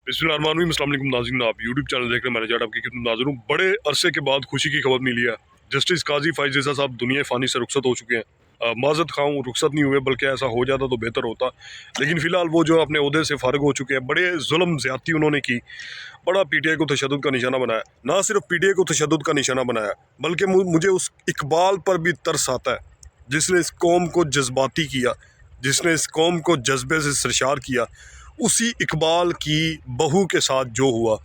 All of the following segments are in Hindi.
बिस्मिल्लाहिर्रहमानिर्रहीम, अस्सलाम वालेकुम नाज़रीन। आप यूट्यूब चैनल देख रहे हैं, मैंने जाट आपकी खिदमत में हाज़िर हूँ। बड़े अरसे के बाद खुशी की खबर मिली है। जस्टिस काजी फाइज ईसा साहब दुनिया फ़ानी से रुखसत हो चुके हैं। माज़रत खां रुखसत नहीं हुए, बल्कि ऐसा हो जाता तो बेहतर होता। लेकिन फ़िलहाल वो जो अपने ओहदे से फ़ारिग हो चुके हैं। बड़े जुल्म ज़्यादती उन्होंने की, बड़ा पीटीआई को तशद्दुद का निशाना बनाया। ना सिर्फ पीटीआई को तशद्दुद का निशाना बनाया, बल्कि मुझे उस इकबाल पर भी तरस आता है जिसने इस कौम को जज्बाती किया, जिसने इस कौम को जज्बे से सरशार किया। उसी इकबाल की बहू के साथ जो हुआ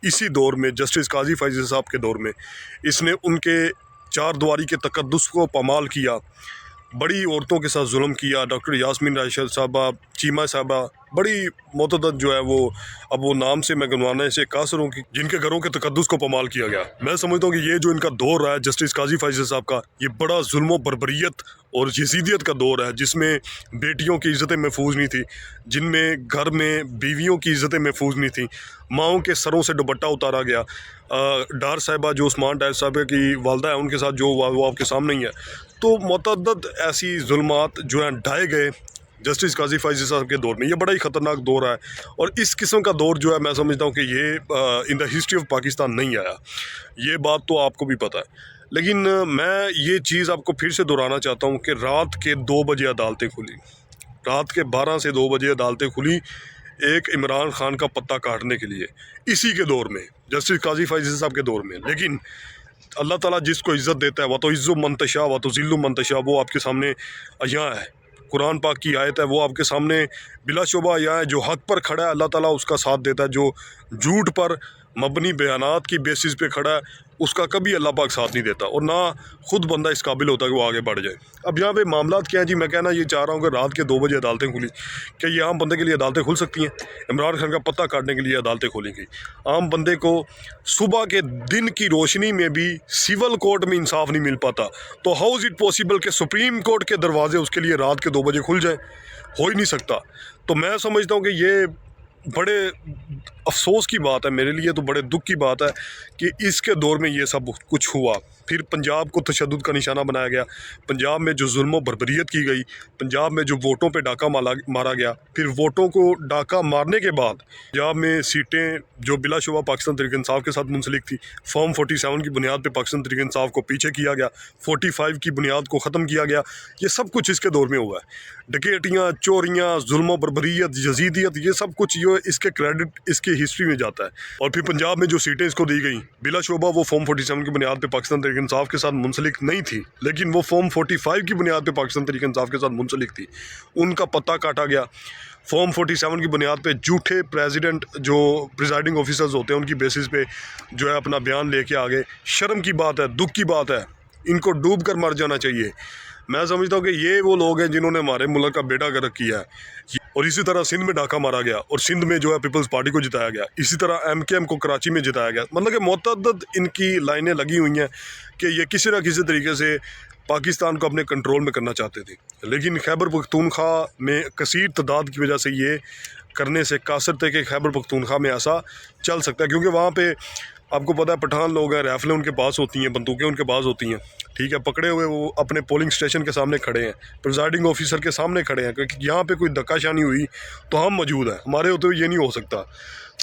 इसी दौर में, जस्टिस काजी फैज़ साहब के दौर में, इसने उनके चार दीवारी के तकद्दुस को पामाल किया, बड़ी औरतों के साथ जुल्म किया। डॉक्टर यास्मीन राशिद साहबा, चीमा साहबा, बड़ी मोतदद जो है वो, अब वो नाम से मैं गिनवाने से कासर हूँ कि जिनके घरों के तकद्दुस को पामाल किया गया। मैं समझता हूँ कि ये जो इनका दौर रहा है जस्टिस काजी फैज़ साहब का, ये बड़ा जुल्म बर्बरियत और यजीदियत का दौर है, जिसमें बेटियों की इज़्ज़तें महफूज नहीं थी, जिनमें घर में बीवियों की इज़्ज़तें महफूज नहीं थी, माओं के सरों से दुपट्टा उतारा गया। डार साहिबा जो उस्मान डार साहिबा की वालदा है, उनके साथ जो हुआ वो आपके सामने ही है। तो मुतअद्दिद ऐसी जुल्मात जो हैं ढाए गए जस्टिस काजी फैज़ साहब के दौर में। ये बड़ा ही ख़तरनाक दौर है, और इस किस्म का दौर जो है मैं समझता हूँ कि ये in the history of Pakistan नहीं आया। ये बात तो आपको भी पता है। लेकिन मैं ये चीज़ आपको फिर से दोहराना चाहता हूँ कि रात के 2 बजे अदालतें खुली, रात के 12 से 2 बजे अदालतें खुली एक इमरान खान का पत्ता काटने के लिए, इसी के दौर में, जस्टिस काजी फैज़ साहब के दौर में। लेकिन अल्लाह ताला जिसको इज़्ज़त देता है, वह तो इज़्ज़ु मंतशा व तो ज़िल्लु मंतशा, वो आपके सामने यहाँ है। कुरान पाक की आयत है, वो आपके सामने बिलाशुबा यहाँ है। जो हक़ पर खड़ा है अल्लाह ताला उसका साथ देता है, जो झूठ पर मबनी बयानात की बेसिस पे खड़ा है उसका कभी अल्लाह पाक साथ नहीं देता, और ना खुद बंदा इस काबिल होता कि वो आगे बढ़ जाए। अब यहाँ पे मामलात क्या है जी, मैं कहना ये चाह रहा हूँ कि रात के 2 बजे अदालतें खुली। क्या ये आम बंदे के लिए अदालतें खुल सकती हैं? इमरान खान का पत्ता काटने के लिए अदालतें खोली गई। आम बंदे को सुबह के दिन की रोशनी में भी सिविल कोर्ट में इंसाफ नहीं मिल पाता, तो हाउ इज़ इट पॉसिबल कि सुप्रीम कोर्ट के दरवाजे उसके लिए रात के 2 बजे खुल जाए? हो ही नहीं सकता। तो मैं समझता हूँ कि ये बड़े अफसोस की बात है, मेरे लिए तो बड़े दुख की बात है कि इसके दौर में ये सब कुछ हुआ। फिर पंजाब को तशद्दुद का निशाना बनाया गया, पंजाब में जो जुल्म बर्बरियत की गई, पंजाब में जो वोटों पे डाका मारा गया, फिर वोटों को डाका मारने के बाद पंजाब में सीटें जो बिलाशुबा पाकिस्तान तहरीक इंसाफ के साथ मुंसलिक थी, फॉर्म 47 की बुनियाद पे पाकिस्तान तहरीक इंसाफ को पीछे किया गया, 45 की बुनियाद को ख़त्म किया गया। ये सब कुछ इसके दौर में हुआ है। डकैतियाँ, चोरियाँ, जुल्म बर्बरियत, यजीदियत, ये सब कुछ ये इसके क्रेडिट इसकी हिस्ट्री में जाता है। और फिर पंजाब में जो सीटें इसको दी गई, बिलाशुबा वो फॉर्म 47 की बुनियाद पे पाकिस्तान तहरीक इंसाफ के साथ मुंसलिक नहीं थी, लेकिन वो फॉर्म 45 की बुनियाद पे पाकिस्तान तहरीक इंसाफ के साथ मुंसलिक थी। उनका पत्ता काटा गया। फॉर्म 47 की बुनियाद पे झूठे प्रेसिडेंट जो प्रिजाइडिंग ऑफिसर्स होते हैं उनकी बेसिस पे जो है अपना बयान लेके आ गए। शर्म की बात है, दुख की बात है, इनको डूब कर मर जाना चाहिए। मैं समझता हूँ कि ये वो लोग हैं जिन्होंने हमारे मुल्क का बेड़ा गर्क किया है। और इसी तरह सिंध में डाका मारा गया, और सिंध में जो है पीपल्स पार्टी को जिताया गया। इसी तरह एमकेएम को कराची में जिताया गया। मतलब कि मुतअद्दिद इनकी लाइनें लगी हुई हैं कि ये किसी न किसी तरीके से पाकिस्तान को अपने कंट्रोल में करना चाहते थे। लेकिन खैबर पख्तूनख्वा में कसीर तादाद की वजह से ये करने से कासर थे कि खैबर पख्तूनख्वा में ऐसा चल सकता है, क्योंकि वहाँ पे आपको पता है पठान लोग हैं, राइफलें उनके पास होती हैं, बंदूकें उनके पास होती हैं, ठीक है, पकड़े हुए वो अपने पोलिंग स्टेशन के सामने खड़े हैं, प्रिजाइडिंग ऑफिसर के सामने खड़े हैं, क्योंकि यहाँ पे कोई धक्काशानी हुई तो हम मौजूद हैं, हमारे होते हुए ये नहीं हो सकता।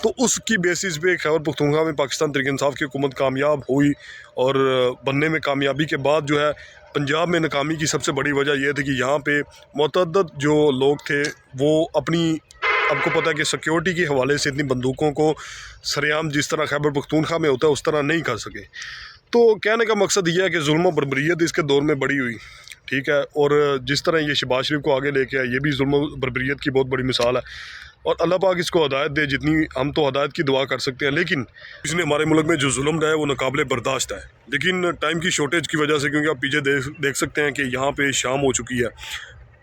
तो उसकी बेसिस पे खैबर पख्तूनख्वा में पाकिस्तान तहरीक इंसाफ की हुकूमत कामयाब हुई, और बनने में कामयाबी के बाद जो है पंजाब में नाकामी की सबसे बड़ी वजह यह थी कि यहाँ पे मुतअद्दिद जो लोग थे वो अपनी, आपको पता है कि सिक्योरिटी के हवाले से इतनी बंदूकों को सरेआम जिस तरह खैबर पख्तूनख्वा में होता है उस तरह नहीं कर सके। तो कहने का मकसद यह है कि जुल्म बर्बरियत इसके दौर में बड़ी हुई, ठीक है, और जिस तरह ये शहबाज शरीफ को आगे लेके आए, ये भी जुल्म बर्बरियत की बहुत बड़ी मिसाल है। और अल्लाह पाक इसको हदायत दे, जितनी हम तो हदायत की दुआ कर सकते हैं। लेकिन इसने हमारे मुल्क में जो जुल्म रहा है वो नाकाबिले बर्दाश्त है। लेकिन टाइम की शॉर्टेज की वजह से, क्योंकि आप पीछे देख सकते हैं कि यहाँ पे शाम हो चुकी है,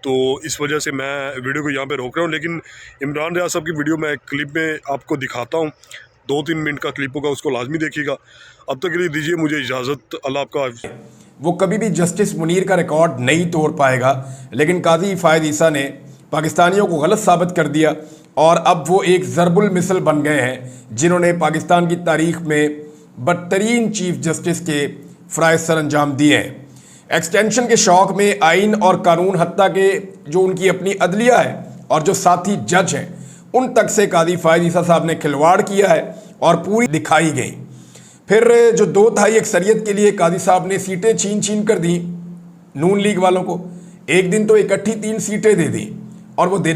तो इस वजह से मैं वीडियो को यहाँ पे रोक रहा हूँ। लेकिन इमरान रियाज साहब की वीडियो मैं एक क्लिप में आपको दिखाता हूँ, 2-3 मिनट का क्लिप होगा, उसको लाजमी देखिएगा। अब तक के लिए दीजिए मुझे इजाज़त, अल्लाह आपका। वो कभी भी जस्टिस मुनीर का रिकॉर्ड नहीं तोड़ पाएगा, लेकिन काजी फायद ईसा ने पाकिस्तानियों को गलत साबित कर दिया, और अब वो एक ज़रबुल मिसल बन गए हैं जिन्होंने पाकिस्तान की तारीख में बदतरीन चीफ जस्टिस के फ़राइज़ सर अंजाम दिए हैं। एक्सटेंशन के शौक़ में आइन और कानून, हत्ता के जो उनकी अपनी अदलिया है और जो साथी जज हैं, उन तक से काजी फायद ईसा साहब ने खिलवाड़ किया है और पूरी दिखाई गई। फिर जो 2/3 अक्सरियत के लिए काजी साहब ने सीटें छीन कर दी नून लीग वालों को, एक दिन तो इकट्ठी 3 सीटें दे दी और वो देने